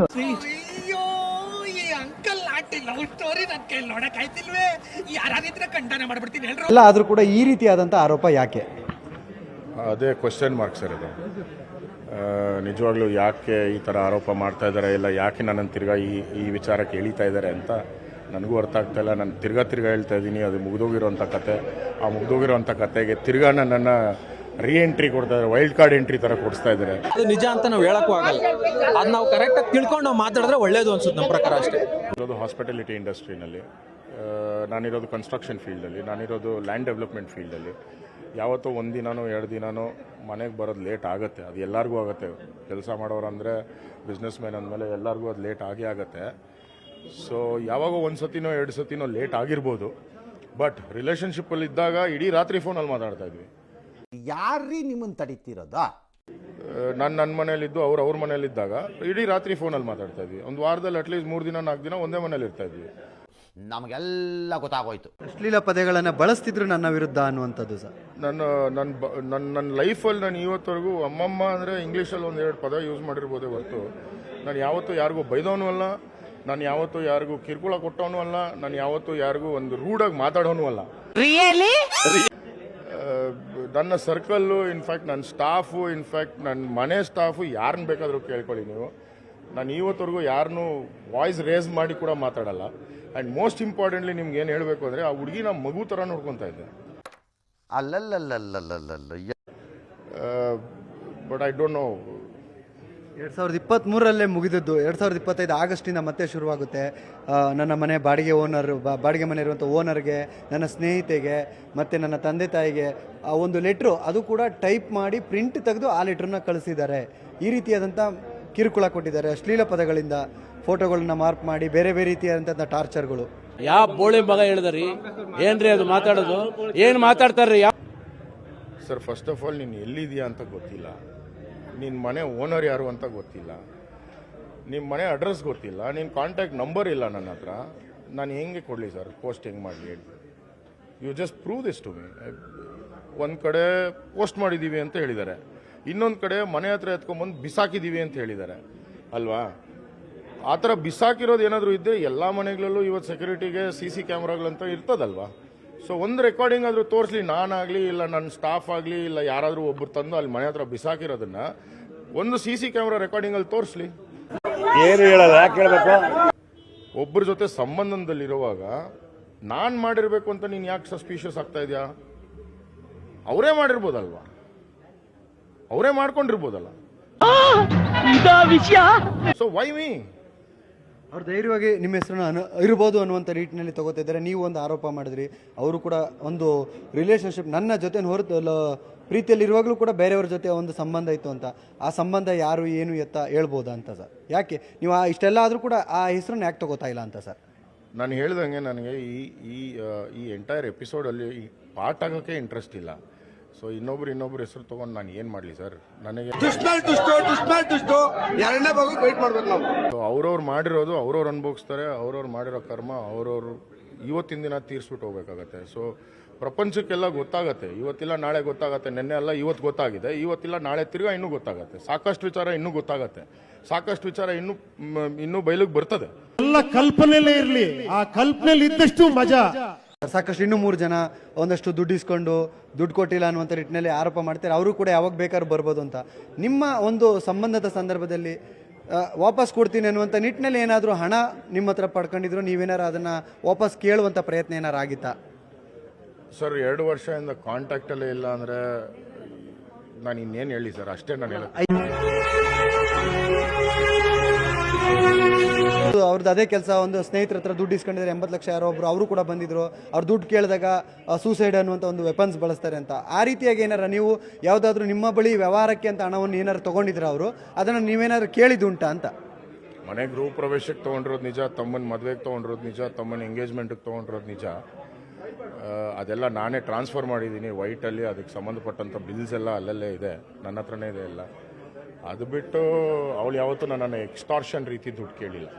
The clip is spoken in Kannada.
ಅಯ್ಯೋ ಈ ಅಂಕಲ್ ಆಂಟಿ ಲವ್ ಸ್ಟೋರಿ ನನ್ನ ಕೈಲಿ ನೋಡಕ್ ಆಯ್ತಿಲ್ವೇ? ಯಾರಿದ್ರೆ ಖಂಡನೆ ಮಾಡ್ಬಿಡ್ತೀನಿ ಹೇಳ್ರು. ಎಲ್ಲ ಆದರೂ ಕೂಡ ಈ ರೀತಿಯಾದಂಥ ಆರೋಪ ಯಾಕೆ? ಅದೇ ಕ್ವಶನ್ ಮಾರ್ಕ್ ಸರ್ ಇದು. ನಿಜವಾಗ್ಲೂ ಯಾಕೆ ಈ ಥರ ಆರೋಪ ಮಾಡ್ತಾ ಇದ್ದಾರೆ, ಇಲ್ಲ ಯಾಕೆ ನನ್ನನ್ನು ತಿರ್ಗಾ ಈ ವಿಚಾರಕ್ಕೆ ಎಳಿತಾ ಇದ್ದಾರೆ ಅಂತ ನನಗೂ ಅರ್ಥ ಆಗ್ತಾ ಇಲ್ಲ. ನಾನು ತಿರ್ಗಾ ಹೇಳ್ತಾ ಇದ್ದೀನಿ, ಅದು ಮುಗಿದೋಗಿರೋಂಥ ಕತೆ. ಆ ಮುಗಿದೋಗಿರೋಂಥ ಕತೆಗೆ ತಿರ್ಗಾ ನನ್ನನ್ನು ಎಂಟ್ರಿ ಕೊಡ್ತಾ ಇದ್ದಾರೆ, ವೈಲ್ಡ್ ಕಾರ್ಡ್ ಎಂಟ್ರಿ ಥರ ಕೊಡಿಸ್ತಾ ಇದ್ದಾರೆ. ಅದು ನಿಜ ಅಂತ ನಾವು ಹೇಳಕ್ಕೂ ಆಗಲ್ಲ. ಅದು ನಾವು ಕರೆಕ್ಟಾಗಿ ತಿಳ್ಕೊಂಡು ನಾವು ಮಾತಾಡಿದ್ರೆ ಒಳ್ಳೇದು ಅನ್ಸುತ್ತೆ ನಮ್ಮ ಪ್ರಕಾರ ಅಷ್ಟೇ. ಇರೋದು ಹಾಸ್ಪಿಟಾಲಿಟಿ ಇಂಡಸ್ಟ್ರಿನಲ್ಲಿ, ನಾನಿರೋದು ಕನ್ಸ್ಟ್ರಕ್ಷನ್ ಫೀಲ್ಡಲ್ಲಿ, ನಾನಿರೋದು ಲ್ಯಾಂಡ್ ಡೆವಲಪ್ಮೆಂಟ್ ಫೀಲ್ಡಲ್ಲಿ. ಯಾವತ್ತೋ ಒಂದು ದಿನನೋ 2 ದಿನನೋ ಮನೆಗೆ ಬರೋದು ಲೇಟ್ ಆಗುತ್ತೆ. ಅದು ಎಲ್ಲರಿಗೂ ಆಗುತ್ತೆ. ಕೆಲಸ ಮಾಡೋರು ಅಂದರೆ ಬಿಸ್ನೆಸ್ ಮ್ಯಾನ್ ಅಂದಮೇಲೆ ಎಲ್ಲರಿಗೂ ಅದು ಲೇಟ್ ಆಗುತ್ತೆ. ಸೊ ಯಾವಾಗೋ 1 ಸತಿನೋ 2 ಸತಿನೋ ಲೇಟ್ ಆಗಿರ್ಬೋದು. ಬಟ್ ರಿಲೇಷನ್ಶಿಪ್ಪಲ್ಲಿ ಇದ್ದಾಗ ಇಡೀ ರಾತ್ರಿ ಫೋನಲ್ಲಿ ಮಾತಾಡ್ತಾ ಇದ್ವಿ. ಯಾರೀ ನಿಮ್ಮನ್ನು ತಡೀತಿರೋದಾ? ನನ್ನ ಮನೇಲಿದ್ದು ಅವ್ರ ಮನೇಲಿದ್ದಾಗ ಇಡೀ ರಾತ್ರಿ ಫೋನಲ್ಲಿ ಮಾತಾಡ್ತಾ ಇದ್ವಿ. ಒಂದು ವಾರದಲ್ಲಿ ಅಟ್ಲೀಸ್ಟ್ 3 ದಿನ 4 ದಿನ ಒಂದೇ ಮನೇಲಿ ಇರ್ತಾ ಇದ್ವಿ. ನಮಗೆಲ್ಲ ಗೊತ್ತಾಗೋಯ್ತು. ಅಶ್ಲೀಲ ಪದಗಳನ್ನು ಬಳಸ್ತಿದ್ರು ನನ್ನ ವಿರುದ್ಧ ಅನ್ನುವಂಥದ್ದು ಸರ್. ನನ್ನ ಲೈಫಲ್ಲಿ ನಾನು ಇವತ್ತವರೆಗೂ ಅಮ್ಮಮ್ಮ ಅಂದರೆ ಇಂಗ್ಲೀಷಲ್ಲಿ 1-2 ಪದ ಯೂಸ್ ಮಾಡಿರ್ಬೋದೇ ಹೊರತು ನಾನು ಯಾವತ್ತೂ ಯಾರಿಗೂ ಬೈದವನು ಅಲ್ಲ, ನಾನು ಯಾವತ್ತೂ ಯಾರಿಗೂ ಕಿರುಕುಳ ಕೊಟ್ಟವನು ಅಲ್ಲ, ನಾನು ಯಾವತ್ತೂ ಯಾರಿಗೂ ಒಂದು ರೂಢಾಗಿ ಮಾತಾಡೋನು ಅಲ್ಲ. ನನ್ನ ಸರ್ಕಲ್ಲು, ಇನ್ಫ್ಯಾಕ್ಟ್ ನನ್ನ ಸ್ಟಾಫು, ಇನ್ಫ್ಯಾಕ್ಟ್ ನನ್ನ ಮನೆ ಸ್ಟಾಫು ಯಾರನ್ನ ಬೇಕಾದರೂ ಕೇಳ್ಕೊಳ್ಳಿ ನೀವು, ನಾನು ಇವತ್ತವರೆಗೂ ಯಾರನ್ನೂ ವಾಯ್ಸ್ ರೇಸ್ ಮಾಡಿ ಕೂಡ ಮಾತಾಡಲ್ಲ. ಆ್ಯಂಡ್ ಮೋಸ್ಟ್ ಇಂಪಾರ್ಟೆಂಟ್ಲಿ ನಿಮ್ಗೆ ಏನು ಹೇಳಬೇಕು ಅಂದರೆ, ಆ ಹುಡುಗಿ ನಮ್ಮ ಮಗು ಥರ ನೋಡ್ಕೊತಾ ಇದ್ದೆ. ಬಟ್ ಐ ಡೋಂಟ್ ನೋ, 2023ರಲ್ಲೇ ಮುಗಿದದ್ದು 2025 ಆಗಸ್ಟಿಂದ ಮತ್ತೆ ಶುರುವಾಗುತ್ತೆ. ನನ್ನ ಮನೆ ಬಾಡಿಗೆ ಮನೆ ಇರುವಂಥ ಓನರ್ಗೆ, ನನ್ನ ಸ್ನೇಹಿತೆಗೆ ಮತ್ತು ನನ್ನ ತಂದೆ ತಾಯಿಗೆ ಆ ಒಂದು ಲೆಟ್ರು, ಅದು ಕೂಡ ಟೈಪ್ ಮಾಡಿ ಪ್ರಿಂಟ್ ತೆಗೆದು ಆ ಲೆಟ್ರನ್ನ ಕಳಿಸಿದ್ದಾರೆ. ಈ ರೀತಿಯಾದಂಥ ಕಿರುಕುಳ ಕೊಟ್ಟಿದ್ದಾರೆ. ಅಶ್ಲೀಲ ಪದಗಳಿಂದ ಫೋಟೋಗಳನ್ನ ಮಾರ್ಕ್ ಮಾಡಿ ಬೇರೆ ರೀತಿಯಾದಂಥ ಟಾರ್ಚರ್ಗಳು. ಯಾವ ಬೋಳಿ ಮಗ ಹೇಳಿದ್ರಿ? ಏನ್ರಿ ಅದು ಮಾತಾಡೋದು? ಏನು ಮಾತಾಡ್ತಾರ್ರಿ? ಸರ್, ಫಸ್ಟ್ ಆಫ್ ಆಲ್ ನೀನು ಎಲ್ಲಿದೆಯಾ ಅಂತ ಗೊತ್ತಿಲ್ಲ, ನಿನ್ನ ಮನೆ ಓನರ್ ಯಾರು ಅಂತ ಗೊತ್ತಿಲ್ಲ, ನಿಮ್ಮ ಮನೆ ಅಡ್ರೆಸ್ ಗೊತ್ತಿಲ್ಲ, ನಿನ್ನ ಕಾಂಟ್ಯಾಕ್ಟ್ ನಂಬರ್ ಇಲ್ಲ ನನ್ನ ಹತ್ರ. ನಾನು ಹೆಂಗೆ ಕೊಡಲಿ ಸರ್ ಪೋಸ್ಟ್, ಹೆಂಗೆ ಮಾಡಲಿ ಹೇಳಿ? You just prove this to me. ಒಂದು ಕಡೆ ಪೋಸ್ಟ್ ಮಾಡಿದ್ದೀವಿ ಅಂತ ಹೇಳಿದ್ದಾರೆ, ಇನ್ನೊಂದು ಕಡೆ ಮನೆ ಹತ್ರ ಎತ್ಕೊಂಡ್ಬಂದು ಬಿಸಾಕಿದ್ದೀವಿ ಅಂತ ಹೇಳಿದ್ದಾರೆ ಅಲ್ವಾ? ಆ ಥರ ಬಿಸಾಕಿರೋದು ಏನಾದರೂ ಇದ್ದರೆ ಎಲ್ಲ ಮನೆಗಳಲ್ಲೂ ಇವತ್ತು ಸೆಕ್ಯೂರಿಟಿಗೆ CC ಕ್ಯಾಮ್ರಾಗಳಂತ ಇರ್ತದಲ್ವಾ? ಸೊ ಒಂದು ರೆಕಾರ್ಡಿಂಗ್ ಆದರೂ ತೋರಿಸ್ಲಿ, ನಾನಾಗಲಿ ಇಲ್ಲ ನನ್ನ ಸ್ಟಾಫ್ ಆಗಲಿ ಇಲ್ಲ ಯಾರಾದರೂ ಒಬ್ಬರು ತಂದು ಅಲ್ಲಿ ಮನೆ ಹತ್ರ ಬಿಸಾಕಿರೋದನ್ನ ಒಂದು CC ಕ್ಯಾಮ್ರಾ ರೆಕಾರ್ಡಿಂಗಲ್ಲಿ ತೋರಿಸ್ಲಿ. ಏನು ಹೇಳಲ್ಲ, ಯಾಕೆ ಹೇಳಬೇಕು? ಒಬ್ಬರ ಜೊತೆ ಸಂಬಂಧದಲ್ಲಿರುವಾಗ ನಾನು ಮಾಡಿರಬೇಕು ಅಂತ ನೀನು ಯಾಕೆ ಸಸ್ಪಿಷಿಯಸ್ ಆಗ್ತಾ ಇದೆಯಾ? ಅವರೇ ಮಾಡಿರ್ಬೋದಲ್ವಾ, ಅವರೇ ಮಾಡ್ಕೊಂಡಿರ್ಬೋದಲ್ಲ. So Y me? ಅವ್ರು ಧೈರ್ಯವಾಗಿ ನಿಮ್ಮ ಹೆಸರನ್ನು ಇರ್ಬೋದು ಅನ್ನುವಂಥ ರೀತಿಯಲ್ಲಿ ತಗೋತಿದ್ದಾರೆ. ನೀವು ಒಂದು ಆರೋಪ ಮಾಡಿದ್ರಿ, ಅವರು ಕೂಡ ಒಂದು ರಿಲೇಷನ್ಶಿಪ್ ನನ್ನ ಜೊತೆ ಹೊರತು ಪ್ರೀತಿಯಲ್ಲಿ ಇರುವಾಗಲೂ ಕೂಡ ಬೇರೆಯವ್ರ ಜೊತೆ ಒಂದು ಸಂಬಂಧ ಇತ್ತು ಅಂತ. ಆ ಸಂಬಂಧ ಯಾರು ಏನು ಎತ್ತ ಹೇಳ್ಬೋದಾ ಅಂತ ಸರ್? ಯಾಕೆ ನೀವು ಇಷ್ಟೆಲ್ಲ ಆದರೂ ಕೂಡ ಆ ಹೆಸರನ್ನು ಯಾಕೆ ತಗೋತಾ ಇಲ್ಲ ಅಂತ ಸರ್? ನಾನು ಹೇಳ್ದಂಗೆ ನನಗೆ ಈ ಎಂಟೈರ್ ಎಪಿಸೋಡಲ್ಲಿ ಪಾರ್ಟ್ ಆಗೋಕ್ಕೆ ಇಂಟ್ರೆಸ್ಟ್ ಇಲ್ಲ. ಸೊ ಇನ್ನೊಬ್ರು ಹೆಸರು ತೊಗೊಂಡು ನಾನು ಏನು ಮಾಡಲಿ ಸರ್? ನನಗೆ ಅವ್ರವ್ರು ಮಾಡಿರೋದು ಅವ್ರವ್ರು ಅನುಭವಿಸ್ತಾರೆ. ಅವ್ರವ್ರು ಮಾಡಿರೋ ಕರ್ಮ ಅವ್ರವ್ರು ಇವತ್ತಿನ ದಿನ ತೀರಿಸ್ಬಿಟ್ಟು ಹೋಗ್ಬೇಕಾಗತ್ತೆ. ಸೊ ಪ್ರಪಂಚಕ್ಕೆಲ್ಲ ಗೊತ್ತಾಗತ್ತೆ, ಇವತ್ತಿಲ್ಲ ನಾಳೆ ಗೊತ್ತಾಗತ್ತೆ. ನೆನ್ನೆ ಅಲ್ಲ ಇವತ್ತು ಗೊತ್ತಾಗಿದೆ, ಇವತ್ತಿಲ್ಲ ನಾಳೆ ತಿರ್ಗಾ ಇನ್ನೂ ಗೊತ್ತಾಗತ್ತೆ. ಸಾಕಷ್ಟು ವಿಚಾರ ಇನ್ನೂ ಗೊತ್ತಾಗತ್ತೆ, ಸಾಕಷ್ಟು ವಿಚಾರ ಇನ್ನೂ ಬಯಲಿಗೆ ಬರ್ತದೆ. ಎಲ್ಲ ಕಲ್ಪನೆಯಲ್ಲೇ ಇರಲಿ, ಆ ಕಲ್ಪನೆಯಲ್ಲಿ ಇದ್ದಷ್ಟು ಮಜಾ. ಸಾಕಷ್ಟು ಇನ್ನೂ 3 ಜನ ಒಂದಷ್ಟು ದುಡ್ಡು ಇಸ್ಕೊಂಡು ದುಡ್ಡು ಕೊಟ್ಟಿಲ್ಲ ಅನ್ನುವಂಥ ನಿಟ್ಟಿನಲ್ಲಿ ಆರೋಪ ಮಾಡ್ತಾರೆ. ಅವರು ಕೂಡ ಯಾವಾಗ ಬೇಕಾದ್ರೂ ಬರ್ಬೋದು ಅಂತ. ನಿಮ್ಮ ಒಂದು ಸಂಬಂಧದ ಸಂದರ್ಭದಲ್ಲಿ ವಾಪಸ್ ಕೊಡ್ತೀನಿ ಅನ್ನುವಂಥ ನಿಟ್ಟಿನಲ್ಲಿ ಏನಾದರೂ ಹಣ ನಿಮ್ಮ ಹತ್ರ ಪಡ್ಕೊಂಡಿದ್ರು, ನೀವೇನಾರು ಅದನ್ನು ವಾಪಸ್ ಕೇಳುವಂಥ ಪ್ರಯತ್ನ ಏನಾರು ಆಗಿತ್ತಾ ಸರ್? 2 ವರ್ಷದಿಂದ ಕಾಂಟ್ಯಾಕ್ಟಲ್ಲೇ ಇಲ್ಲ ಅಂದರೆ ನಾನು ಇನ್ನೇನು ಹೇಳಿ ಸರ್? ಅಷ್ಟೇ ನಾನು ಹೇಳೋದು. ಅವ್ರದ್ದು ಅದೇ ಕೆಲಸ, ಒಂದು ಸ್ನೇಹಿತರ ಹತ್ರ ದುಡ್ಡು ಇಸ್ಕೊಂಡಿದ್ದಾರೆ 80 ಲಕ್ಷ ಯಾರೋ ಒಬ್ರು, ಅವರು ಕೂಡ ಬಂದಿದ್ರು. ಅವ್ರು ದುಡ್ಡು ಕೇಳಿದಾಗ ಸೂಸೈಡ್ ಅನ್ನುವಂಥ ಒಂದು ವೆಪನ್ಸ್ ಬಳಸ್ತಾರೆ ಅಂತ. ಆ ರೀತಿಯಾಗಿ ಏನಾರ ನೀವು ಯಾವುದಾದ್ರೂ ನಿಮ್ಮ ಬಳಿ ವ್ಯವಹಾರಕ್ಕೆ ಅಂತ ಹಣವನ್ನು ಏನಾರು ತೊಗೊಂಡಿದ್ರೆ ಅವರು ಅದನ್ನು ನೀವೇನಾದ್ರು ಕೇಳಿದ್ದುಂಟಾ ಅಂತ? ಮನೆ ಗೃಹ ಪ್ರವೇಶಕ್ಕೆ ತೊಗೊಂಡಿರೋದು ನಿಜ, ತಮ್ಮನ ಮದುವೆಗೆ ತೊಗೊಂಡಿರೋದು ನಿಜ, ತಮ್ಮನ ಎಂಗೇಜ್ಮೆಂಟ್ಗೆ ತೊಗೊಂಡಿರೋದು ನಿಜ. ಅದೆಲ್ಲ ನಾನೇ ಟ್ರಾನ್ಸ್ಫರ್ ಮಾಡಿದ್ದೀನಿ ವೈಟಲ್ಲಿ. ಅದಕ್ಕೆ ಸಂಬಂಧಪಟ್ಟಂಥ ಬಿಲ್ಸ್ ಎಲ್ಲ ಅಲ್ಲಲ್ಲೇ ಇದೆ, ನನ್ನ ಹತ್ರನೇ ಇದೆ ಎಲ್ಲ. ಅದು ಬಿಟ್ಟು ಅವಳು ಯಾವತ್ತೂ ನನ್ನನ್ನು ಎಕ್ಸ್ಟಾರ್ಷನ್ ರೀತಿ ದುಡ್ಡು ಕೇಳಿಲ್ಲ.